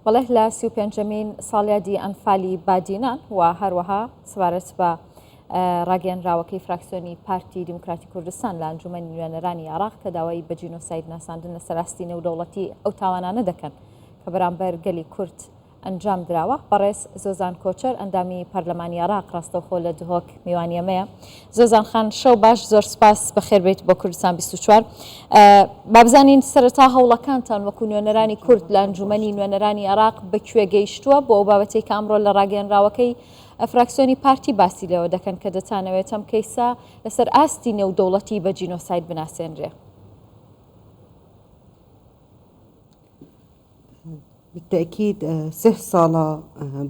بەڵێ لە 35مین ساڵیادی ئەنفالی بادینان و هەروەها سوارەت بە ڕاگەیەنراوەکەی فراکسیۆنی پارتی دیموکراتی کوردستان لە ئەنجومەنی نوێنەرانی عێراق کە داوای بە جینۆساید ناساندن لە سەراستی نێودەوڵەتی ئەو تاوانانە دەکەن کە بەرامبەر گەلی کورد ئەنجام دراوە. بەڕێز زۆزان کۆچەر ئەندامی پەرلەمانی عێراق ڕاستەوخۆ لە دهۆک میوانیەمەیە. زۆزان خان شەو باش، زۆر سپاس، بەخێربێت بۆ کوردستان 24. بابزانین سەرەتا هەوڵەکانتان وەکو نوێنەرانی کورد لە ئەنجومەنی نوێنەرانی عێراق بەکوێ گەیشتووە بۆ ئەو بابەتەی کە ئەمڕۆ لە ڕاگەیەنراوەکەی فراکسیۆنی پارتی باسی لەوە دەکەن کە دەتانەوێت ئەم کەیسە لەسەر ئاستی نێودەوڵەتی بە جینۆساید بناسێنرێ. بالتأكيد 6 ساڵە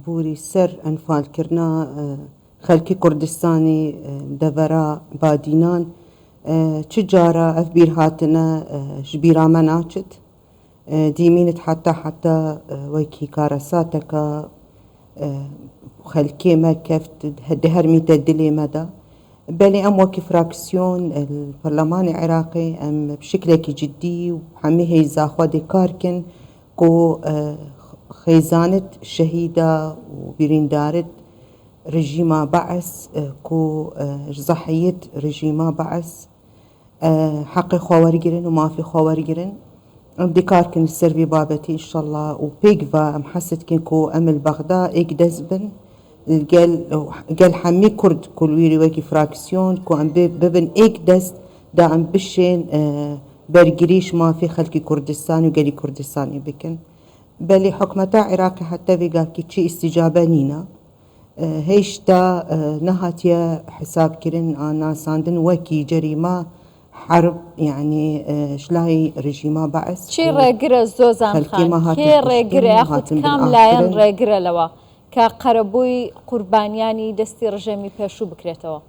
بوری سەر ئەنفالکردنا خەلکی کوردستانی دەڤەرا بادینان چ جارە ئەف بیر هاتنە ji bîra me naçit dîmînit heta wekî karasateka xelkê me keft dihermîte dilê me de belê em wekî fraksyon Parlemanê Iraqê em bi şiklekî ciddî û hemî hêza xwe dê kar kin ku xêzanit şehîda û birîndarit rejîma Baes ku ji zehiyet rejîma Baes heqê xwe wergirin û mafê xwe wergirin. Em dê kar kin ser vê babetê înşallah û pêk ve em hes dikin ku em li Bexda êk dest bin gel hemî Kurd ku li wî wekî fraksyon ku em bibin êk dest da em bişên bergirî ji mafê xelkî Kurdistanê û gelî Kurdistanê bikin. Belê hikûmeta Iraqê heta vê gavkî çi îstîcabe nîne hêşta nehatiye hesabkirin an nasandin wekî cerîma حرب يعني شلاي رژیما باعث چی ڕێگرە زۆزان خان کێ ڕێگرە یاخود کام لایەن ڕێگرە لەوە کە قەرەبووی قوربانیانی دەستی ڕژەمی پێشوو بکرێتەوە؟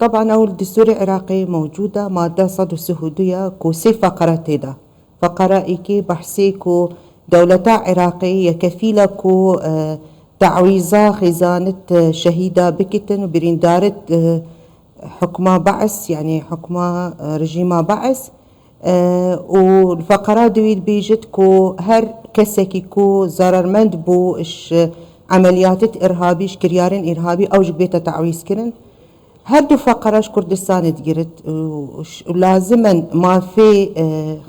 طبعا أول الدستور العراقي موجودة مادة 102 كو 3 فقرات تيدا فقرة إيكي بحثي كو دولة عراقية كفيلة كو تعويضا خزانة شهيدة بكتن وبريندارة حكمة بعث يعني حكمة رجيمة بعث والفقرات دويد بيجت كو هر كسكي كو ضررمند بو إش عمليات إرهابي كريارين إرهابي أو جبيتا تعويض كرن هر دو فقرات كردستان تجرت ولازما ما في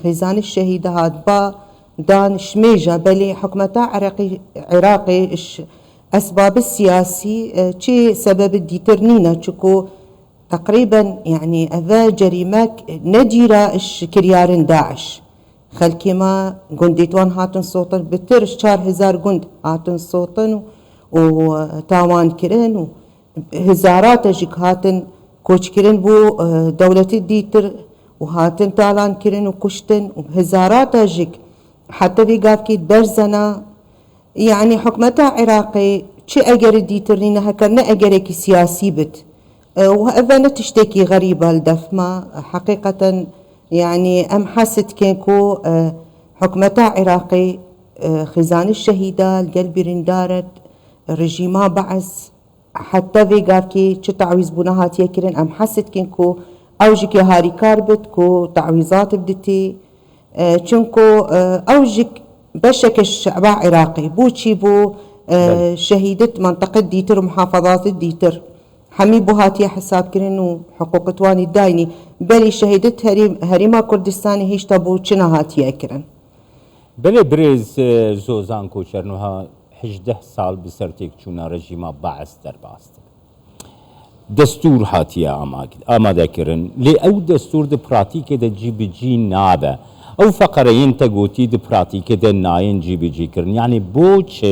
خزانة الشهيدة هاد با دان شميجة بلي حكمتا عراقي أسباب السياسي شي سبب الديترنينا شكو تقريبا يعني أذا جريمك نديرا كريارين داعش خلكي ما قنديتوان هاتن صوتن بترش 4000 قند هاتن صوتن وتاوان كرن وهزارات جيك هاتن كوش كرن بو دولة الديتر وهاتن تالان كرن وكشتن وهزارات جيك حتى في قافكي برزنا يعني حكمتها عراقي شي أجر ديترنينا هكذا أجرك سياسي بت وهذا نتشتكي غريبة الدفمة حقيقة يعني أم حست كينكو حكمتها عراقي خزان الشهيدة القلب رندارت رجيما بعث حتى في قافكي شي تعويض بناهات يكرن أم حست كينكو أوجك هاري كاربت كو تعويضات بدتي چونكو أوجك بشك الشعب عراقي بوشي بو شهيدة منطقة ديتر ومحافظات الديتر حمي بوهاتي حساب كرين وحقوق تواني الدايني بلي شهيدة هريما كردستاني هيش تابو چنا هاتي اكرن بلي بريز زوزان كوچرنوها 18 سال بسرتك چونا رجيما باعث در باست دستور هاتيا آماده كرن لي او دستور د براتيك د جي بي جي نابه او فقرين تقوتي د براتيك د ناين جي بي جي كرن يعني بوچ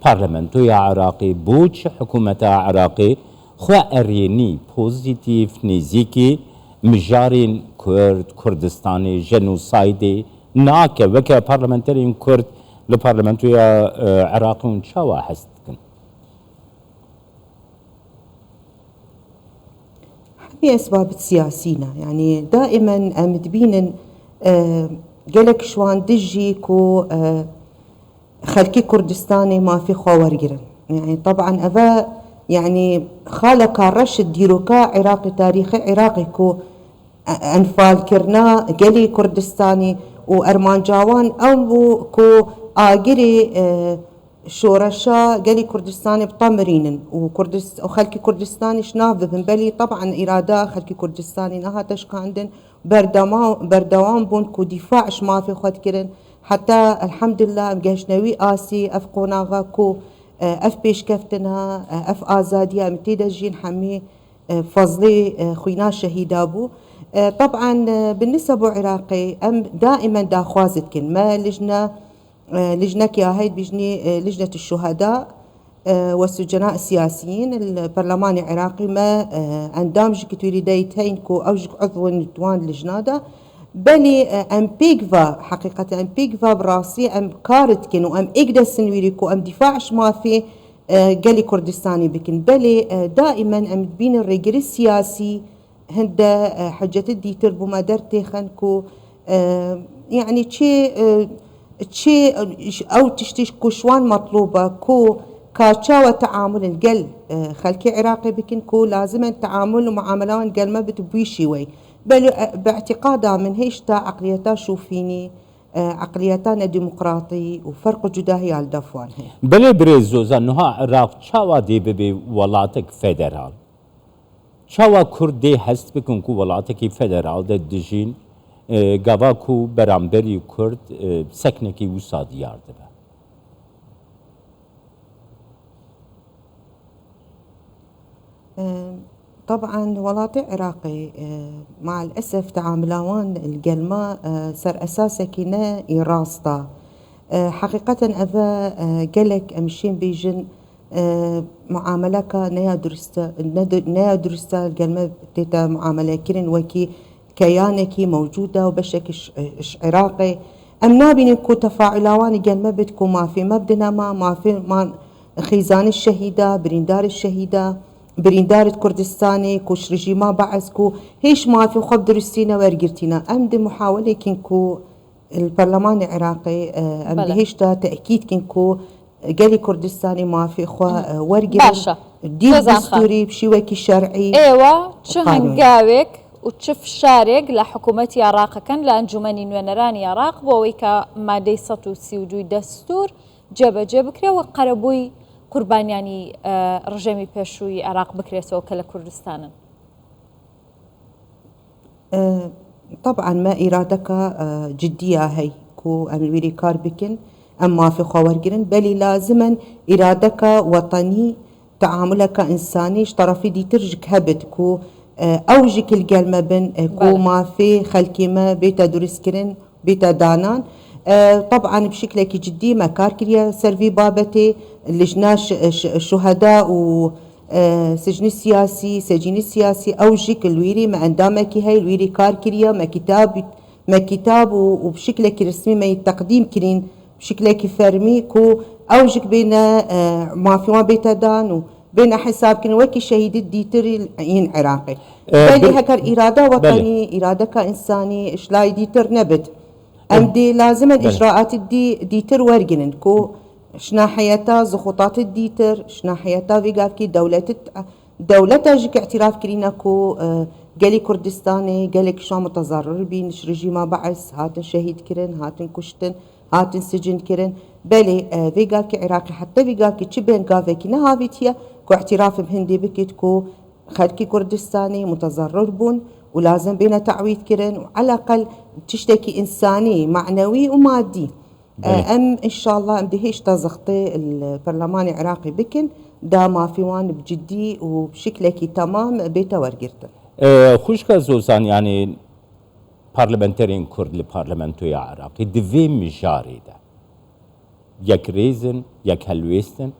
پارلمنتو يا عراقي بوچ حكومة عراقي خو اريني بوزيتيف نزيكي مجارين كرد كردستاني جنوسايدي ناكا وكا بارلمنترين كرد لبارلمنتو يا عراقي شوا حستكن هي اسباب سياسينا يعني دائما مدبين قالك شوان دجي كو خلكي كردستاني ما في خاورجرن يعني طبعا أذا يعني خالك الرشد ديروكا عراقي تاريخي عراقي كو أنفال كرنا قلي كردستاني وأرمان جاوان أو كو آجري شورشا قالي كردستاني بطمرين وخلكي كردستاني شناف بنبلي طبعا إرادة خلكي كردستاني نها تشكى عندن بردوام بون كو دفاع ما في خد كرن حتى الحمد لله مجهشنوي آسي أف قوناغا كو أف بيش كفتنا أف آزادية متيدا جين حمي فضلي خوينا شهيدابو طبعا بالنسبة عراقي أم دائما دا خوازتكن ما لجنك يا هيد بيجني لجنة الشهداء والسجناء السياسيين البرلمان العراقي ما اندامجك تريديتين كو اوجك عضو دوان لجنادا بلي ام بيكفا حقيقة ام بيكفا براسي ام كارتكن وام اقدس نويريكو ام دفاعش ما في قالي كردستاني بكن بلي دائما ام بين الرجل السياسي هند حجة الديتر بما درتي خنكو يعني تشي او تشتيش كوشوان مطلوبة كو كاتشا وتعامل القل خلكي عراقي بكن كو لازم التعامل ومعاملان قل ما بتبويشي وي بل باعتقادها من هيشتا عقليتا شوفيني عقليتنا ديمقراطي وفرق جداهي على الدفوان هي بله بريز زوزان نها عراق چاوا دي ببي ولاتك فدرال چاوا كردي هست بكن كو ولاتك فدرال ده دجين گاوا كو برامبري كرد سكنكي وسا ديار دبه طبعا ولاطي عراقي مع الأسف تعاملوان القلماء سر أساسا كنا إراستا حقيقة أفا قلك أمشين بيجن معاملك نيا درستا القلماء تيتا معاملة كرن وكي كيانكي موجودة وبشك عراقي أم نابين كو تفاعلوان قلماء بتكو ما في مبدنا ما في خيزان الشهيدة بريندار الشهيدة بريندارة كردستاني كوش رجيما بعثكو هيش ما في خب درستينا ورقرتينا أم دي محاولة كنكو البرلمان العراقي أم دي هيش تأكيد كنكو قالي كردستاني ما في خوا ورقر دير دستوري بشي وكي شرعي ايوه هنقاوك وتشف شارق لحكومة عراق كان لأنجمني نوانراني عراق بويكا ما دي سطو سيوجوي دستور جب كري وقربوي قربان يعني رجيمي بيشوي عراق بكري سوكا لكردستان طبعا ما إرادك جدية هي كو أميري كاربكن أما في خوارجرن بل لازما إرادك وطني تعاملك إنساني طرفي دي ترجك هبت كو أوجك القلمة بن كو ما في خلكي ما بيتا درسكرن بيتا دانان طبعا بشكل جدي ما كاركريا سيرفي بابتي لجناش الشهداء وسجن السياسي سجين السياسي أوجك الويري ما اندامك هاي الويري كاركريا ما كتاب وبشكل رسمي ما التقديم كرين بشكل فرمي كو أوجك بين ما في ما بيتا دان بين حساب كن وكي شهيد الديتر ين عراقي بالي هكر إرادة وطني إرادة كإنساني إشلاي ديتر نبت أم دي لازم الإجراءات ديتر ورقنن كو شنا حياتا زخوطات الديتر شنا حياتا فيقافكي دولة جيك اعتراف كرينا كو قالي كردستاني قالك شو متضرر بين رجيما بعث هاتن شهيد كرن هاتن كشتن هاتن سجن كرن بالي فيقافكي عراقي حتى فيقافكي تشبين قافكي نهافتيا كو اعتراف بهندي بكت كو خلكي كردستاني متضرر بون ولازم بينا تعويض كرن وعلى الأقل تشتكي إنساني معنوي ومادي أم إن شاء الله أم دهيش تزغطي البرلمان العراقي بكن دا ما في وان بجدي وبشكلكي تمام بيتا ورقرتن خوشكا زوزان يعني بارلمنترين كرد لبارلمنتو يا عراقي دوي مجاري دا يك ريزن يك هلويستن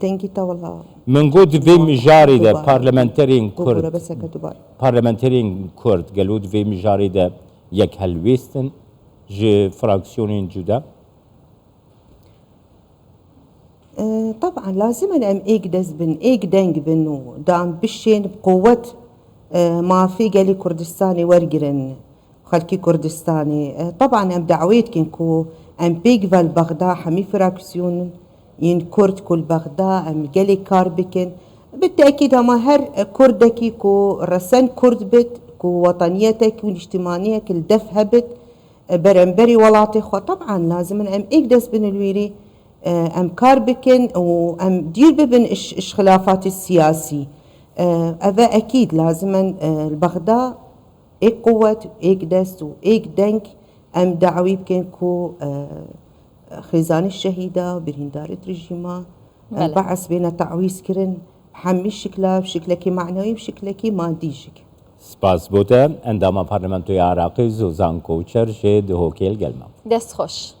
دنجيتا والله من قد في مجاري ده بارلمنترين كرد بارلمنترين كرد قالوا في مجاري ده يك هلويستن جي فراكسيونين جدا طبعا لازم أن إيقدز بن إيقدنج بنو دام بشين بقوة ما في قالي كردستاني ورقرن خلكي كردستاني طبعا أم دعويت كنكو أم بيقفل بغداد حمي فراكسيون ين كرد كل بغداد أم قالي كاربكن بالتأكيد هما هر كردكي كو رسن كرد بت كو وطنيتك واجتماعيتك الدف هبت برنبري ولاتي خو طبعا لازم ام اقدس بن الويري ام كاربكن وام دير ببن اش خلافات السياسي هذا اكيد لازم البغداد ايك قوة ايك دست وايك دنك ام دعوي بكن كو خزان الشهيدة برهندارة رجيمة بعث بين تعويس كرن حمي شكلها بشكلكي معنوي بشكلكي ماديجك سپاس بوده اندام پارلمانتوی عراقی زوزان کوچر جه دهوکیل گلمم دست خوش